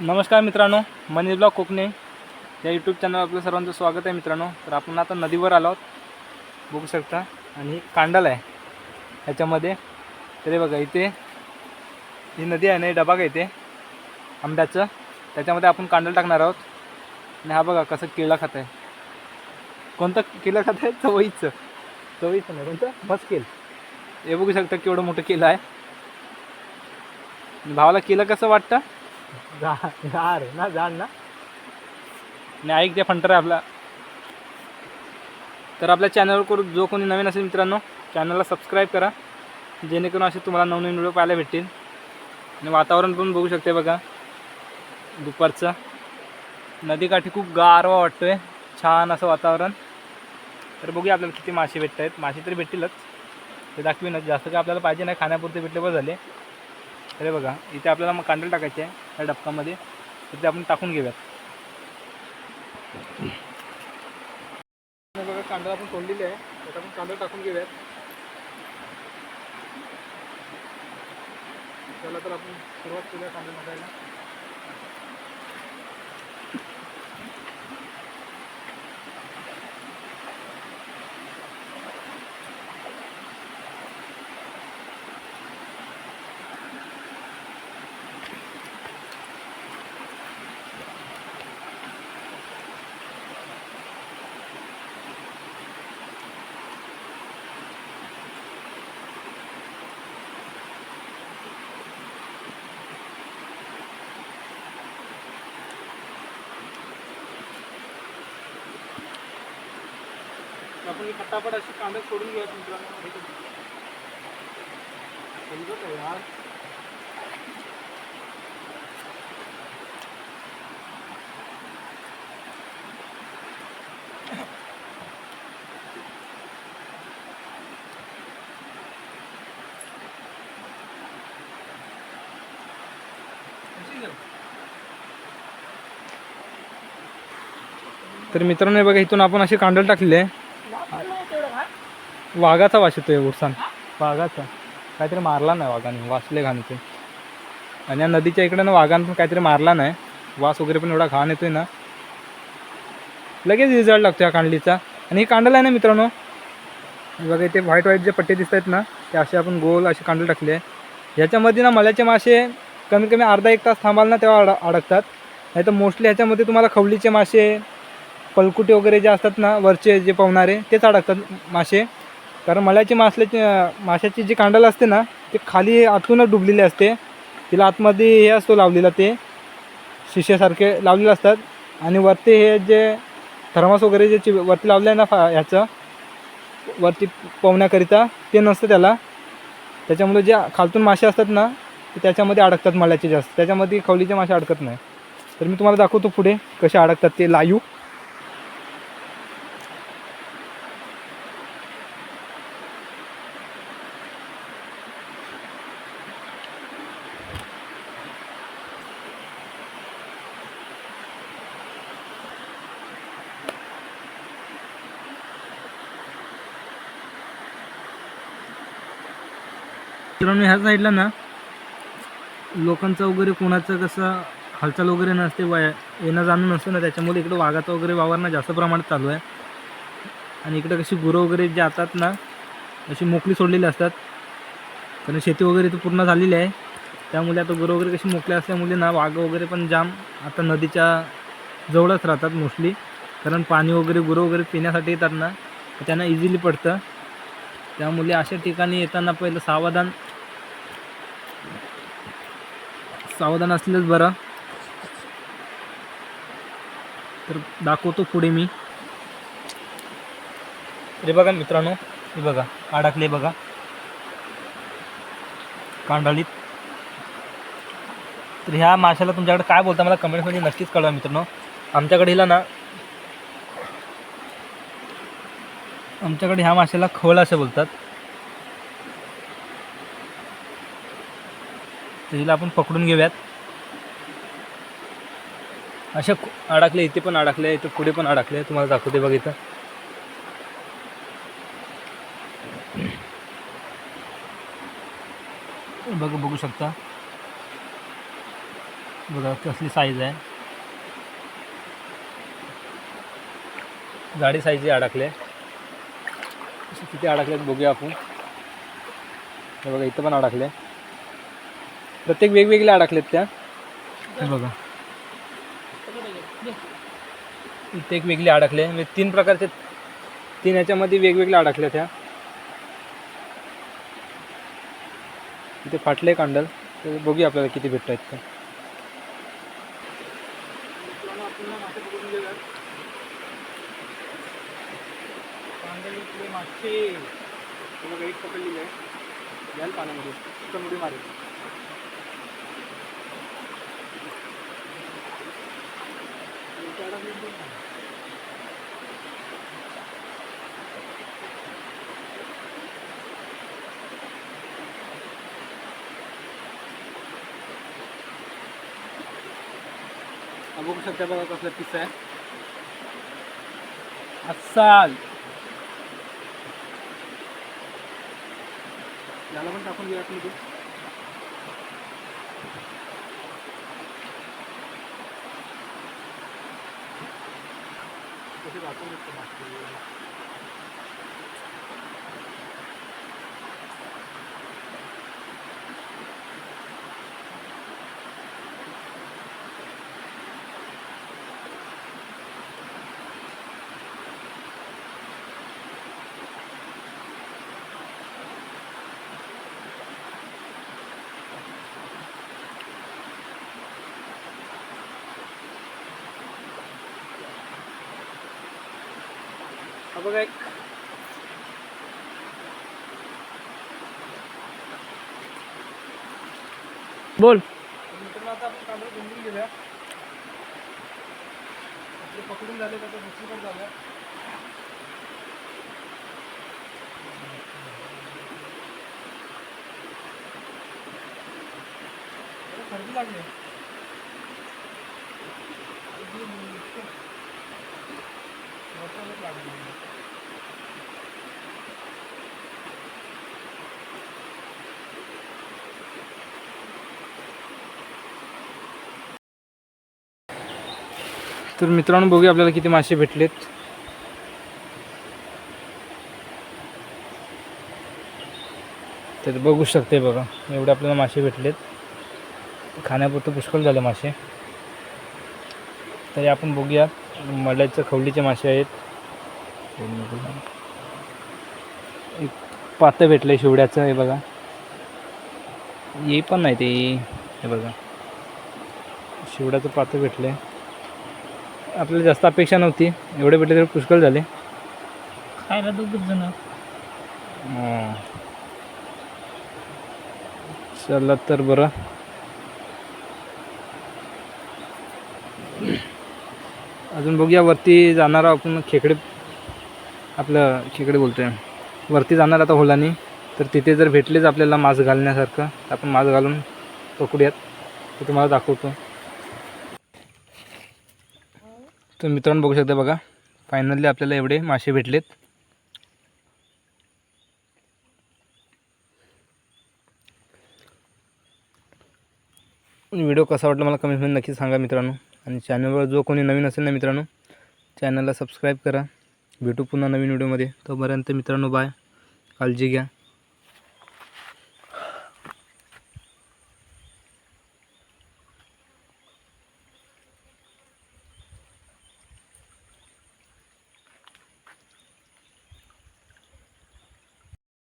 नमस्कार मित्रांनो, मनीष ब्लॉग कोकणे या यूट्यूब चॅनल आपलं सर्वांचं स्वागत आहे मित्रांनो। तर आपण आता नदीवर आलो आहोत, बघू शकता। आणि ही कांडल आहे ह्याच्यामध्ये। तरी बघा इथे ही नदी आहे ना, डबा आहे इथे आंब्याचं, त्याच्यामध्ये आपण कांडल टाकणार आहोत। आणि हा बघा कसं केळं खात आहे। कोणतं केळं खात आहे? चवळीचं नाही, कोणतं मस्केल। हे बघू शकता केवढं मोठं केळं आहे। भावाला केळं कसं वाटतं? झाड ना, झाड ना, नाही ऐक ते फंटर आहे आपला। तर आपल्या चॅनलवर जो कोणी नवीन असेल मित्रांनो, चॅनलला सबस्क्राईब करा, जेणेकरून असे तुम्हाला नवनवीन व्हिडिओ पाहायला भेटतील। आणि वातावरण पण बघू शकते बघा, दुपारचं नदीकाठी खूप गारवा वाटतोय, छान असं वातावरण। तर बघूया आपल्याला किती मासे भेटत आहेत। मासे तरी भेटतीलच, ते दाखवीनच, जास्त काय आपल्याला पाहिजे नाही, खाण्यापुरते भेटले बस झाले। अरे बघा इथे आपल्याला मग कांडल टाकायचे आहे या डबकामध्ये, तर ते आपण टाकून घेऊयात। बघा कांडल आपण सोडलेली आहे, त्यात आपण कांडल टाकून घेऊयात। चला तर आपण सुरुवात करूया कांडल टाकायला। आपण फटाफट अशी कांदा सोडून घेऊयात मित्रांनो। समजत आहे यार, तर मित्रांनो बघा इथून आपण अशी कांडल टाकलेली आहे। वाघाचा वास येतोय उरसान, वाघाचा काहीतरी मारला नाही वाघाने, वासले घाण येते। आणि या नदीच्या इकडे ना वाघानं पण काहीतरी मारला नाही, वास वगैरे पण एवढा घाण येतोय ना, लगेच रिझल्ट लागतो या कांडलीचा। आणि ही कांडल आहे ना मित्रांनो, बघा इथे व्हाईट जे पट्टे दिसत आहेत ना, ते असे आपण गोल असे कांडल टाकले आहे। ह्याच्यामध्ये ना मल्याचे मासे कमीत कमी अर्धा एक तास थांबाल ना तेव्हा अडकतात, नाही तर मोस्टली ह्याच्यामध्ये तुम्हाला खवलीचे मासे, पलकुटे वगैरे जे असतात ना वरचे जे पवणारे, तेच अडकतात मासे। कारण मल्याची माशाची जी कांडल असते ना, ते खाली आतूनच डुबलेली असते, तिला आतमध्ये हे असतो लावलेला, ते शिशेसारखे लावलेले असतात। आणि वरती हे जे थर्मास वगैरे जे वरती लावलं आहे ना ह्याचं वरती पोहण्याकरिता, ते नसतं त्याला। त्याच्यामुळे जे खालतून मासे असतात ना, ते त्याच्यामध्ये अडकतात मल्याचे जास्त, त्याच्यामध्ये खवलीचे मासे अडकत नाही। तर मी तुम्हाला दाखवतो पुढे कसे अडकतात ते लाईव्ह। मित्रांनो ह्या साईडला ना लोकांचं वगैरे कोणाचं कसं हालचाल वगैरे नसते, येणं जाणं नसतं ना, त्याच्यामुळे इकडं वाघाचं वगैरे वावरणं जास्त प्रमाणात चालू आहे। आणि इकडं कशी गुरं वगैरे जे जातात ना, अशी मोकळी सोडलेली असतात, कारण शेती वगैरे तर पूर्ण झालेली आहे। त्यामुळे आता गुरं वगैरे कशी मोकळी असल्यामुळे ना वाघ वगैरे पण जाम आता नदीच्या जवळच राहतात मोस्टली, कारण पाणी वगैरे गुरं वगैरे पिण्यासाठी येतात ना, त्यांना इझिली पडतं। त्यामुळे अशा ठिकाणी येताना पहिलं सावधान असलेलंच बरं। तर दाखवतो पुढे मी। हे बघा मित्रांनो, हे बघा अडकले बघा कांडलीत। तर ह्या माशाला तुमच्याकडे काय बोलता मला कमेंटमध्ये नक्कीच कळवा मित्रांनो। आमच्याकडे ह्या माशाला खवळ असे बोलतात। तर हिला आपण पकडून घेऊयात। अशा अडकले, इथे पण अडकले, इथे पुढे पण अडकले, तुम्हाला दाखवते बघ इथं। बघू शकता बघा कसली साईज आहे, जाडी साईजची अडकले. किती अडकलेत बघूया आपण. हे बघा इथं पण अडकले, प्रत्येक वेगवेगळे अडकलेत त्या. हे बघा इथे एक वेगळे अडकले, म्हणजे 3 प्रकारचे, 3 याच्यामध्ये वेगवेगळे अडकले त्या. इथे फाटले कांडल, तर बघूया आपल्याला किती भेटत आहेत ते. मासे बघा एक पकडलेली आहे, याल पाण्यामध्ये चिकन उडी मारेल. बघू शकता बघा कसला पिस आहे, अस्सल. याला पण टाकून घेऊया तुम्ही. कसे दाखवून घेतो मासे. हा बघा एक बोल. मित्रांनो आता आपण कांदा गुंडून गेल्या, आपले पकडून झाले, आता दुसरी पण झालं. सर्दी लागली. तर मित्रांनो बघूया आपल्याला किती मासे भेटलेत. तर बघू शकते बघा, एवढे आपल्याला मासे भेटलेत. खाण्यापुरतं पुष्कळ झालं मासे. तरी आपण बघूया, मल्याचं खवलीचे मासे आहेत. एक पातं भेटलं शिवड्याचं, हे बघा. ये पण नाही ते, हे बघा शिवड्याचं पातं भेटलं. आपल्याला जास्त अपेक्षा नव्हती, एवढे भेटले तरी पुष्कळ झाले. खायला 2 जण. चला तर बरं, अजून बघूया. वरती जाणार आपण खेकडे, आपलं खेकडे बोलतोय, वरती जाणार आता होलानी. तर तिथे जर भेटलेच आपल्याला मास घालण्यासारखं, आपण मास घालून पकडूयात, ते तुम्हाला दाखवतो. तर मित्रांनो बघू शकता बघा, फायनली आपल्याला एवढे मासे भेटलेत. व्हिडिओ कसा वाटला मला कमेंटमध्ये नक्की सांगा मित्रांनो. आणि चॅनलवर जो कोणी नवीन असेल ना मित्रांनो, चॅनलला सबस्क्राईब करा. भेटू पुन्हा नवीन व्हिडिओमध्ये. तोपर्यंत मित्रांनो बाय, काळजी घ्या.